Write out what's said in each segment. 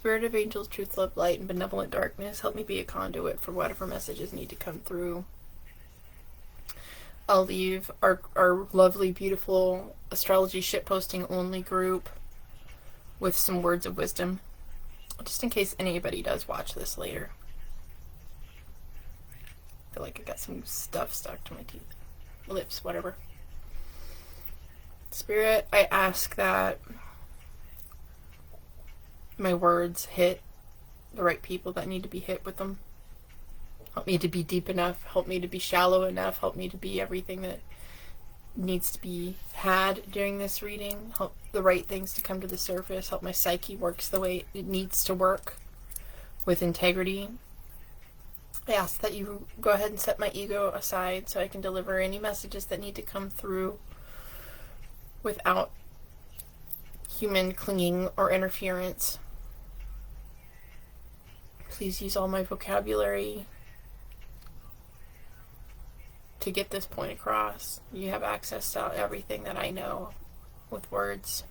Spirit of angels, truth, love, light, and benevolent darkness, help me be a conduit for whatever messages need to come through. I'll leave our lovely, beautiful astrology shitposting only group with some words of wisdom, just in case anybody does watch this later. I feel like I got some stuff stuck to my teeth, lips, whatever. Spirit, I ask that my words hit the right people that need to be hit with them. Help me to be deep enough. Help me to be shallow enough. Help me to be everything that needs to be had during this reading. Help the right things to come to the surface. Help my psyche works the way it needs to work, with integrity. I ask that you go ahead and set my ego aside so I can deliver any messages that need to come through without human clinging or interference. Please use all my vocabulary to get this point across. You have access to everything that I know with words.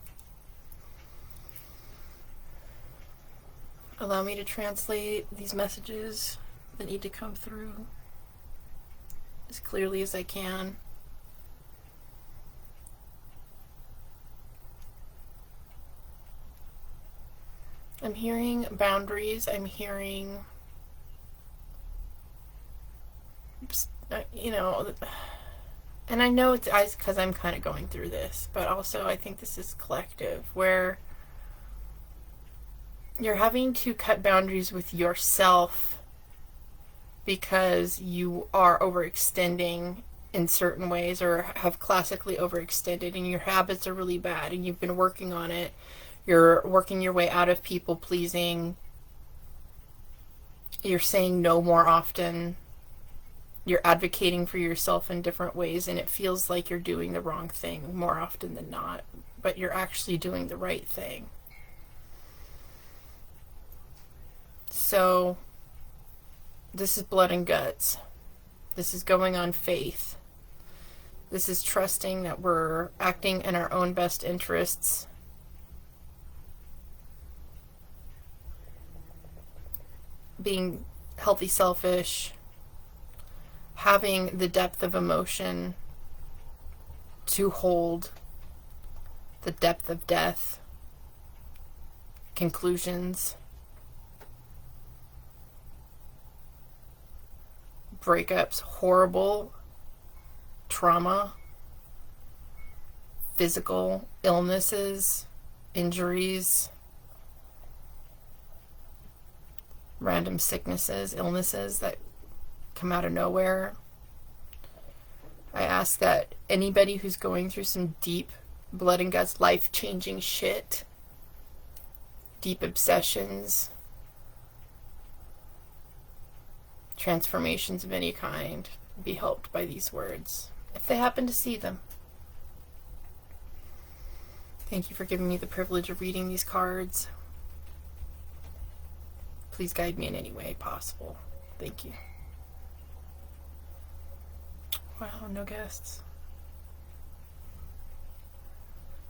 Allow me to translate these messages that need to come through as clearly as I can. I'm hearing boundaries. I'm hearing, you know, and I know it's because I'm kind of going through this, but also I think this is collective, where you're having to cut boundaries with yourself because you are overextending in certain ways, or have classically overextended, and your habits are really bad and you've been working on it. You're working your way out of people pleasing. You're saying no more often. You're advocating for yourself in different ways, and it feels like you're doing the wrong thing more often than not, but you're actually doing the right thing. So this is blood and guts. This is going on faith. This is trusting that we're acting in our own best interests. Being healthy, selfish, having the depth of emotion to hold the depth of death, conclusions, breakups, horrible trauma, physical illnesses, injuries, random sicknesses, illnesses that come out of nowhere. I ask that anybody who's going through some deep blood and guts, life-changing shit, deep obsessions, transformations of any kind, be helped by these words, if they happen to see them. Thank you for giving me the privilege of reading these cards. Please guide me in any way possible. Thank you. Wow, no guests.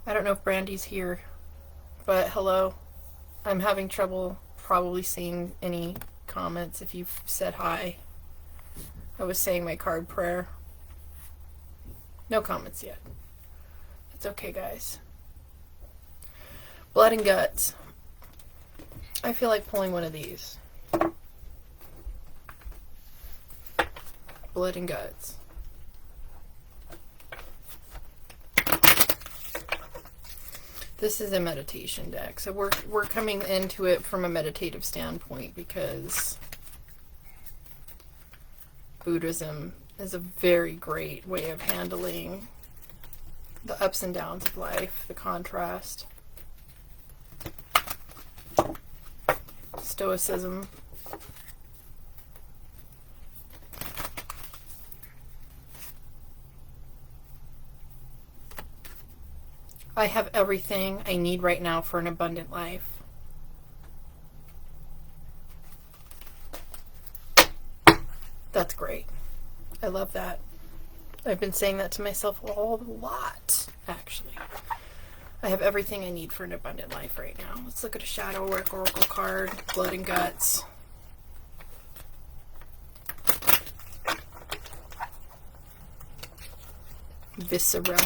I don't know if Brandy's here, but hello. I'm having trouble probably seeing any comments if you've said hi. I was saying my card prayer. No comments yet. It's okay, guys. Blood and guts. I feel like pulling one of these. Blood and guts. This is a meditation deck, so we're coming into it from a meditative standpoint because Buddhism is a very great way of handling the ups and downs of life, the contrast. Stoicism. I have everything I need right now for an abundant life. That's great. I love that. I've been saying that to myself a lot, actually. I have everything I need for an abundant life right now. Let's look at a shadow work oracle card, blood and guts. Viscera.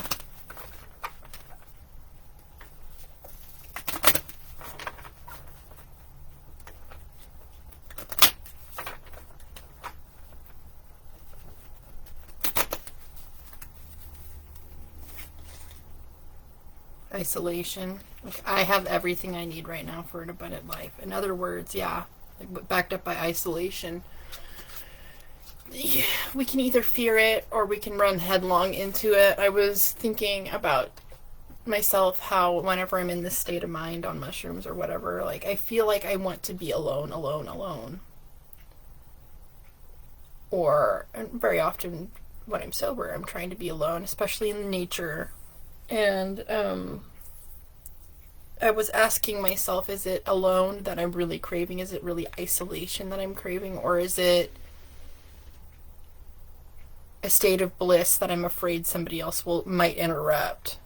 Isolation. Like, I have everything I need right now for an abundant life. In other words, yeah, like, backed up by isolation. Yeah, we can either fear it or we can run headlong into it. I was thinking about myself how whenever I'm in this state of mind on mushrooms or whatever, like I feel like I want to be alone, alone, alone. Or very often when I'm sober, I'm trying to be alone, especially in nature. And I was asking myself, is it alone that I'm really craving? Is it really isolation that I'm craving? Or is it a state of bliss that I'm afraid somebody else might interrupt?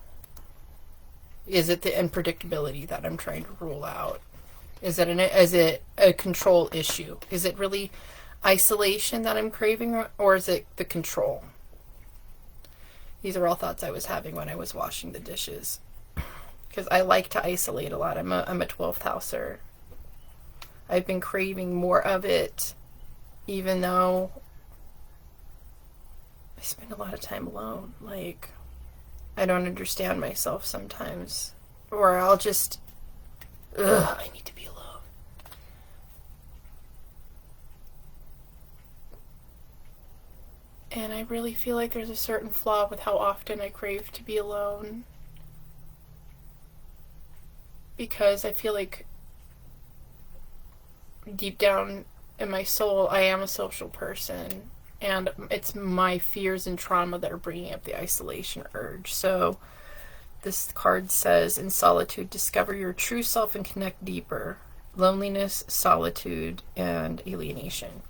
Is it the unpredictability that I'm trying to rule out? Is it a control issue? Is it really isolation that I'm craving, or is it the control? These are all thoughts I was having when I was washing the dishes. Because I like to isolate a lot. I'm a 12th houser. I've been craving more of it, even though I spend a lot of time alone. Like, I don't understand myself sometimes. Or I'll just, I need to be alone. And I really feel like there's a certain flaw with how often I crave to be alone. Because I feel like deep down in my soul, I am a social person. And it's my fears and trauma that are bringing up the isolation urge. So this card says, in solitude, discover your true self and connect deeper. Loneliness, solitude, and alienation.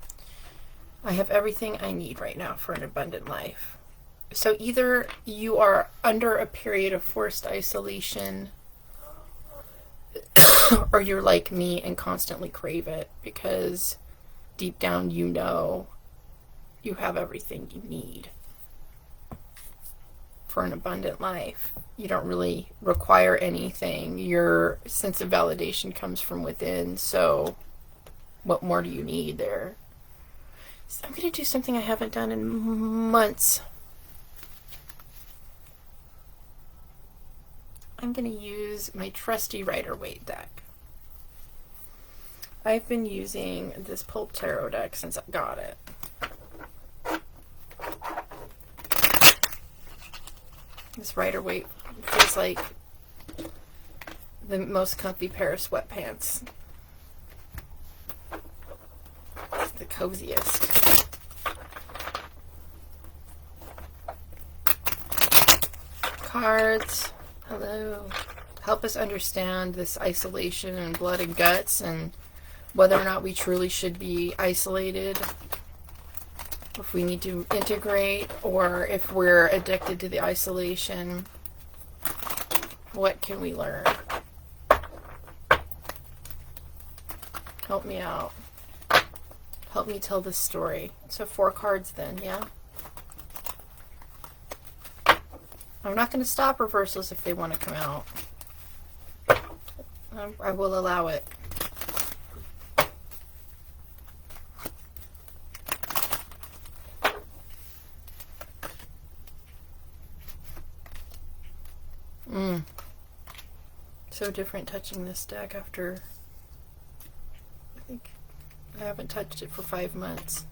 I have everything I need right now for an abundant life. So either you are under a period of forced isolation, or you're like me and constantly crave it because deep down you know you have everything you need for an abundant life. You don't really require anything. Your sense of validation comes from within, so what more do you need there? So I'm going to do something I haven't done in months. I'm going to use my trusty Rider-Waite deck. I've been using this Pulp Tarot deck since I got it. This Rider-Waite feels like the most comfy pair of sweatpants. It's the coziest. Cards. Hello. Help us understand this isolation and blood and guts and whether or not we truly should be isolated, if we need to integrate, or if we're addicted to the isolation. What can we learn? Help me out. Help me tell this story. So 4 cards then, yeah? I'm not going to stop reversals if they want to come out. I will allow it. So different touching this deck after, I think I haven't touched it for 5 months.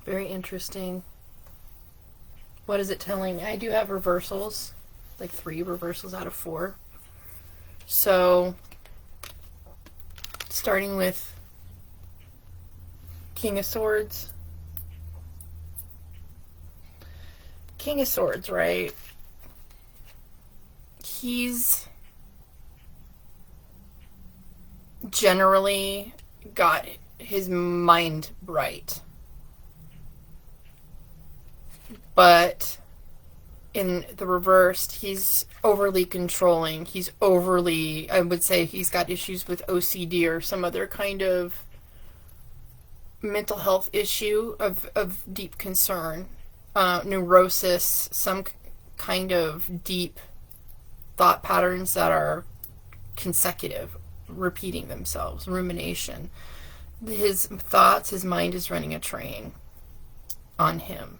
Very interesting. What is it telling me? I do have reversals, like 3 reversals out of 4. So, starting with King of Swords, King of Swords, right? He's generally got his mind right. But in the reversed, he's overly controlling. He's overly, I would say he's got issues with OCD or some other kind of mental health issue of deep concern. Neurosis, some kind of deep thought patterns that are consecutive, repeating themselves, rumination. His thoughts, his mind is running a train on him.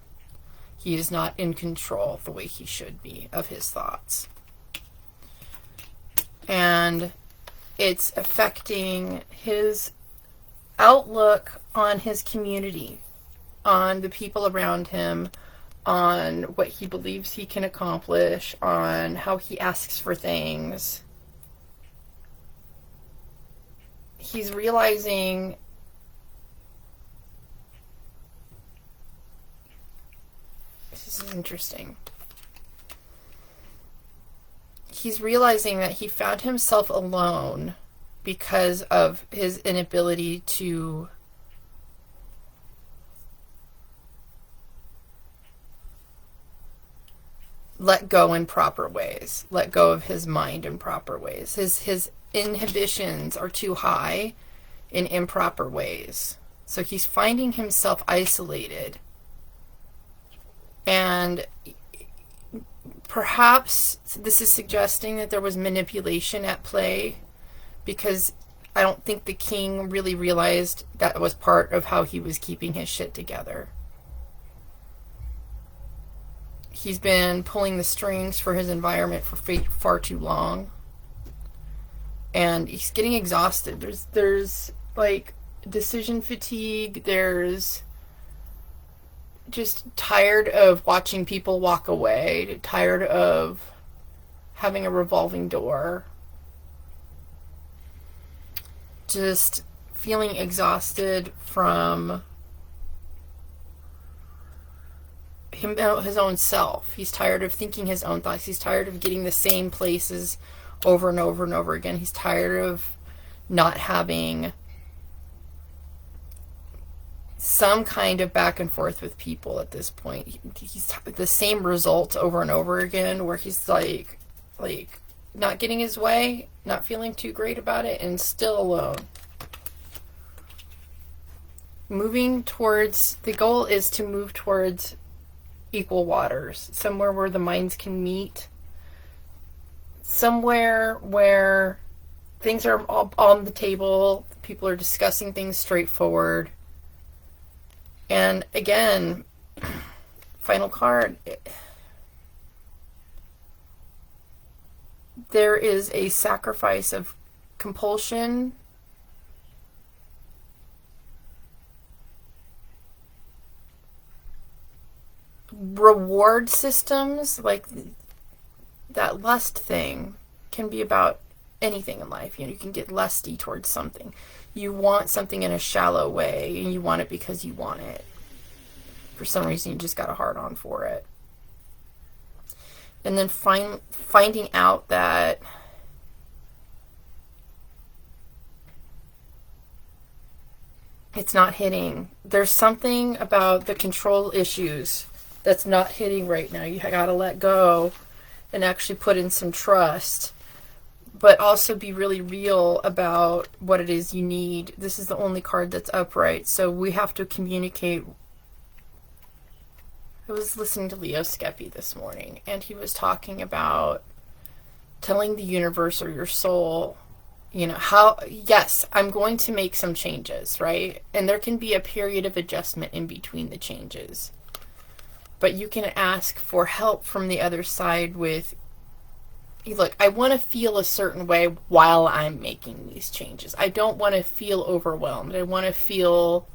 He is not in control the way he should be of his thoughts. And it's affecting his outlook on his community, on the people around him, on what he believes he can accomplish, on how he asks for things. He's realizing this is interesting. He's realizing that he found himself alone because of his inability to let go in proper ways, let go of his mind in proper ways. His inhibitions are too high in improper ways. So he's finding himself isolated. And perhaps this is suggesting that there was manipulation at play, because I don't think the king really realized that was part of how he was keeping his shit together. He's been pulling the strings for his environment for far too long. And he's getting exhausted. There's like decision fatigue. There's just tired of watching people walk away. Tired of having a revolving door. Just feeling exhausted from him, his own self. He's tired of thinking his own thoughts. He's tired of getting the same places over and over and over again. He's tired of not having some kind of back and forth with people at this point. He's the same results over and over again, where he's like not getting his way, not feeling too great about it, and still alone. Moving towards, the goal is to move towards equal waters, somewhere where the minds can meet, somewhere where things are all on the table, people are discussing things straightforward. And again, final card, there is a sacrifice of compulsion, reward systems, like that lust thing can be about anything in life. You know, you can get lusty towards something. You want something in a shallow way, and you want it because you want it. For some reason, you just got a hard on for it. And then finding out that it's not hitting. There's something about the control issues that's not hitting right now. You gotta let go and actually put in some trust, but also be really real about what it is you need. This is the only card that's upright, so we have to communicate. I was listening to Leo Skeppy this morning, and he was talking about telling the universe or your soul, you know, how, yes, I'm going to make some changes, right? And there can be a period of adjustment in between the changes. But you can ask for help from the other side with, look, I want to feel a certain way while I'm making these changes. I don't want to feel overwhelmed. I want to feel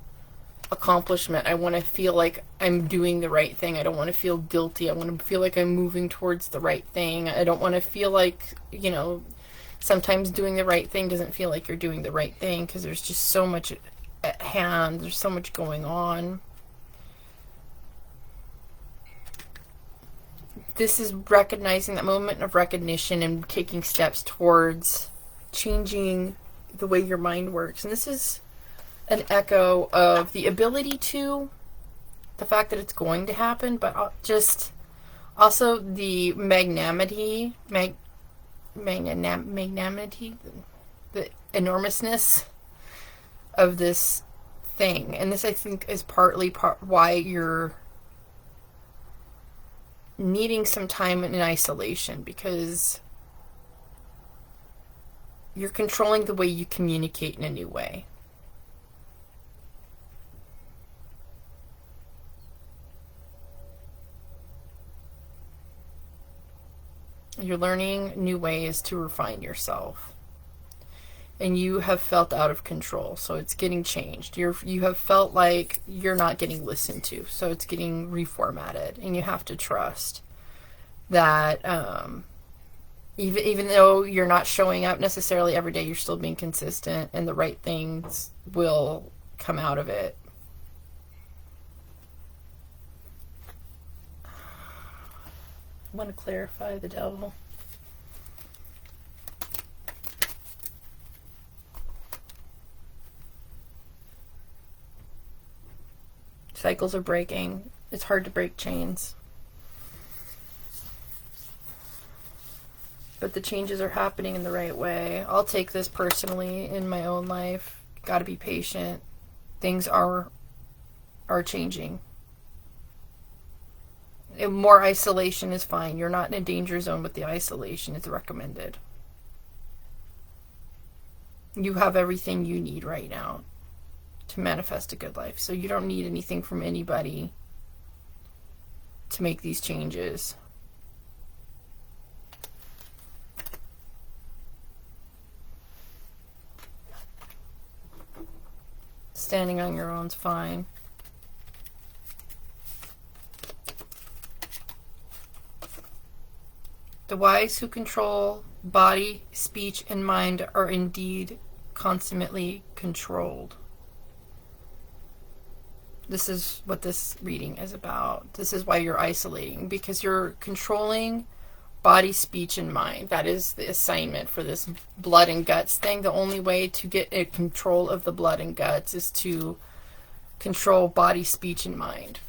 accomplishment. I want to feel like I'm doing the right thing. I don't want to feel guilty. I want to feel like I'm moving towards the right thing. I don't want to feel like, you know, sometimes doing the right thing doesn't feel like you're doing the right thing because there's just so much at hand. There's so much going on. this is recognizing that moment of recognition and taking steps towards changing the way your mind works. And this is an echo of the ability to, the fact that it's going to happen, but just also the magnanimity, the enormousness of this thing. And this, I think, is partly why you're needing some time in isolation, because you're controlling the way you communicate in a new way. You're learning new ways to refine yourself. And you have felt out of control, so it's getting changed. You have felt like you're not getting listened to, so it's getting reformatted. And you have to trust that even though you're not showing up necessarily every day, you're still being consistent, and the right things will come out of it. I want to clarify the devil. Cycles are breaking. It's hard to break chains. But the changes are happening in the right way. I'll take this personally in my own life. Got to be patient. Things are changing. More isolation is fine. You're not in a danger zone with the isolation. It's recommended. You have everything you need right now to manifest a good life. So you don't need anything from anybody to make these changes. Standing on your own's fine. The wise who control body, speech, and mind are indeed consummately controlled. This is what this reading is about. This is why you're isolating, because you're controlling body, speech, and mind. That is the assignment for this blood and guts thing. The only way to get a control of the blood and guts is to control body, speech, and mind.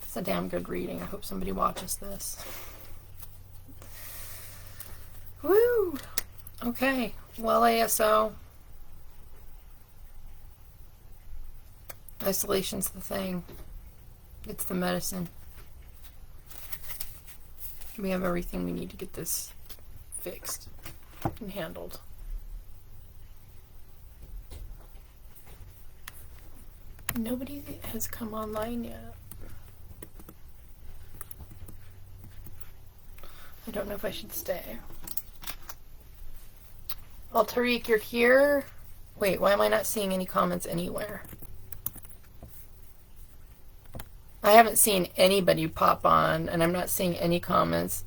It's a damn good reading. I hope somebody watches this. Woo! Okay. Well, ASO. Isolation's the thing. It's the medicine. We have everything we need to get this fixed and handled. Nobody has come online yet. I don't know if I should stay. Well, Tariq, you're here. Wait, why am I not seeing any comments anywhere? I haven't seen anybody pop on, and I'm not seeing any comments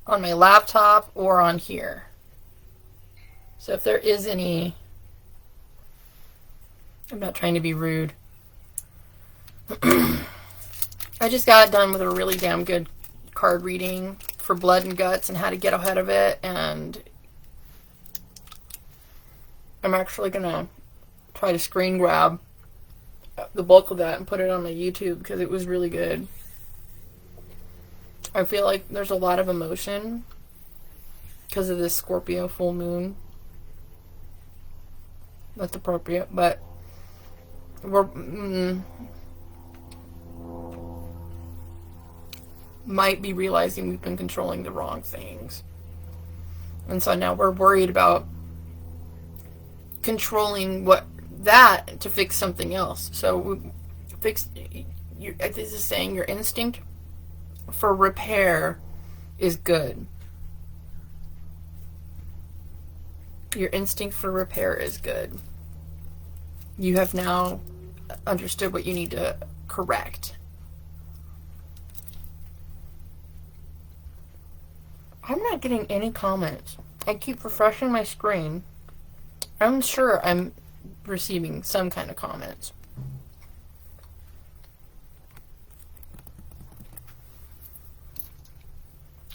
on my laptop or on here. So if there is any, I'm not trying to be rude. I just got done with a really damn good card reading for blood and guts and how to get ahead of it, and I'm actually gonna try to screen grab the bulk of that and put it on my YouTube because it was really good. I feel like there's a lot of emotion because of this Scorpio full moon. That's appropriate, but we're might be realizing we've been controlling the wrong things. And so now we're worried about controlling that to fix something else. So this is saying your instinct for repair is good. Your instinct for repair is good. You have now understood what you need to correct. I'm not getting any comments. I keep refreshing my screen. I'm sure I'm receiving some kind of comments.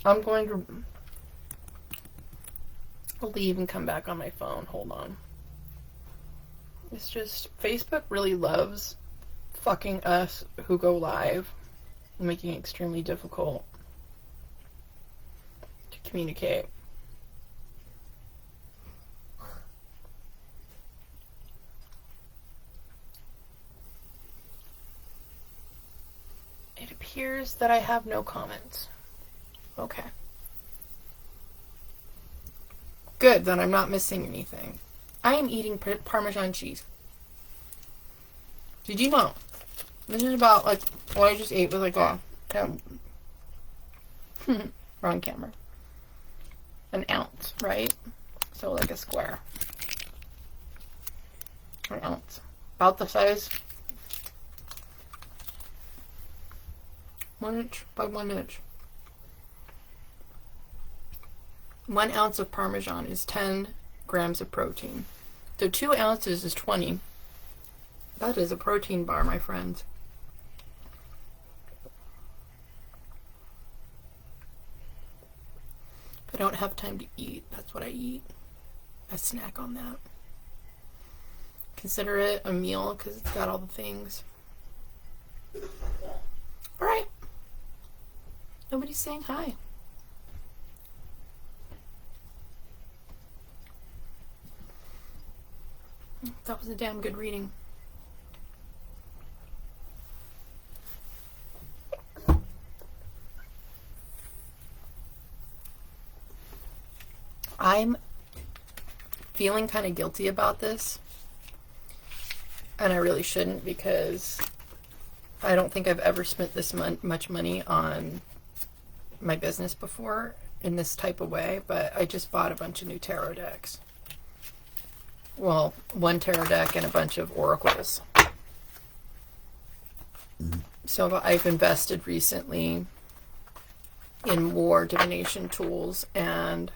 I'm going to leave and come back on my phone. Hold on. It's just, Facebook really loves fucking us who go live, making it extremely difficult to communicate. It appears that I have no comments. Okay. Good, then I'm not missing anything. I am eating Parmesan cheese. Did you know? This is about like what I just ate with like a wrong camera. An ounce, right? So like a square. An ounce. About the size. 1 inch by 1 inch. 1 ounce of Parmesan is 10 grams of protein. So 2 ounces is 20. That is a protein bar, my friends. If I don't have time to eat, that's what I eat. I snack on that. Consider it a meal because it's got all the things. Alright. Nobody's saying hi. That was a damn good reading. I'm feeling kind of guilty about this. And I really shouldn't, because I don't think I've ever spent this much money on my business before in this type of way, but I just bought a bunch of new tarot decks. Well, 1 tarot deck and a bunch of oracles. So I've invested recently in more divination tools, and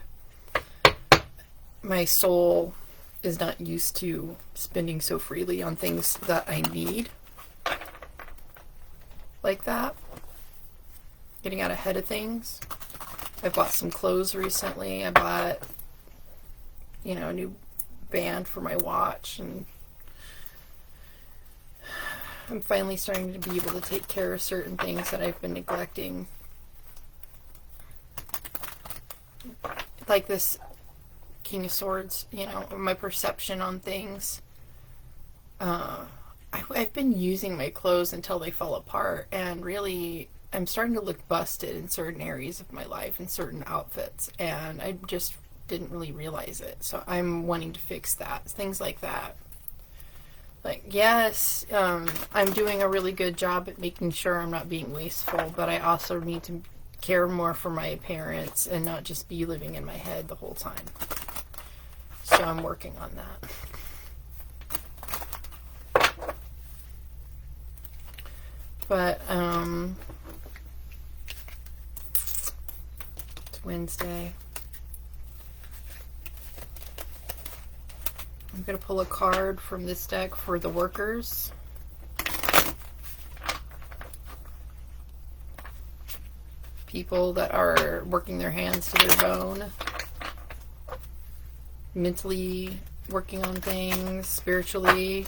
my soul is not used to spending so freely on things that I need. Like that. Getting out ahead of things. I bought some clothes recently. I bought, a new band for my watch, and I'm finally starting to be able to take care of certain things that I've been neglecting. Like this King of Swords, my perception on things. I've been using my clothes until they fall apart, and really I'm starting to look busted in certain areas of my life, in certain outfits, and I just didn't really realize it. So I'm wanting to fix that. Things like that. Like, yes, I'm doing a really good job at making sure I'm not being wasteful, but I also need to care more for my parents and not just be living in my head the whole time. So I'm working on that. But, it's Wednesday. I'm going to pull a card from this deck for the workers. People that are working their hands to their bone. Mentally working on things, spiritually.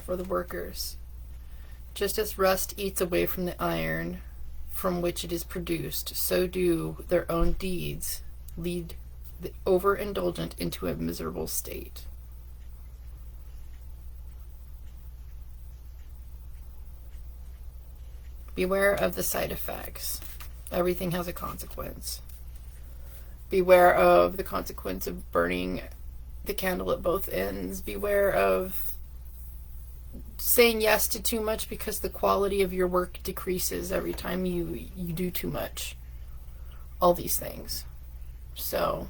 For the workers. Just as rust eats away from the iron from which it is produced, so do their own deeds lead the overindulgent into a miserable state. Beware of the side effects. Everything has a consequence. Beware of the consequence of burning the candle at both ends. Beware of saying yes to too much, because the quality of your work decreases every time you do too much. All these things. So,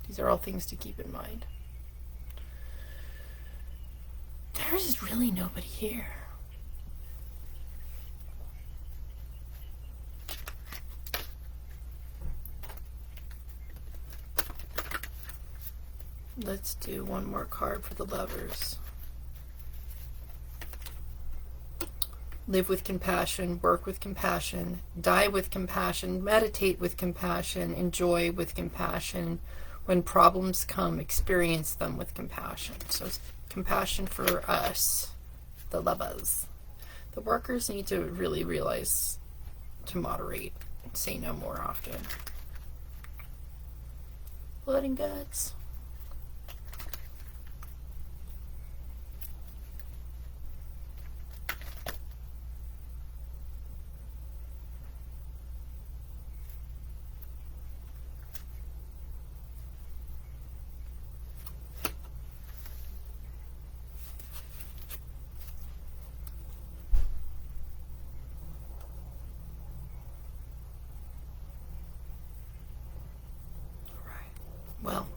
these are all things to keep in mind. There is really nobody here. Let's do one more card for the Lovers. Live with compassion, work with compassion, die with compassion, meditate with compassion, enjoy with compassion. When problems come, experience them with compassion. So it's compassion for us, the Lovers. The workers need to really realize to moderate and say no more often. Blood and guts. Well,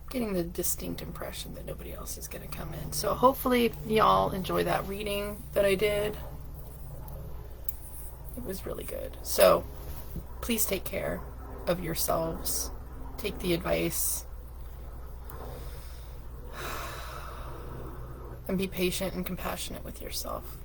getting the distinct impression that nobody else is going to come in. So hopefully y'all enjoy that reading that I did. It was really good. So please take care of yourselves. Take the advice. And be patient and compassionate with yourself.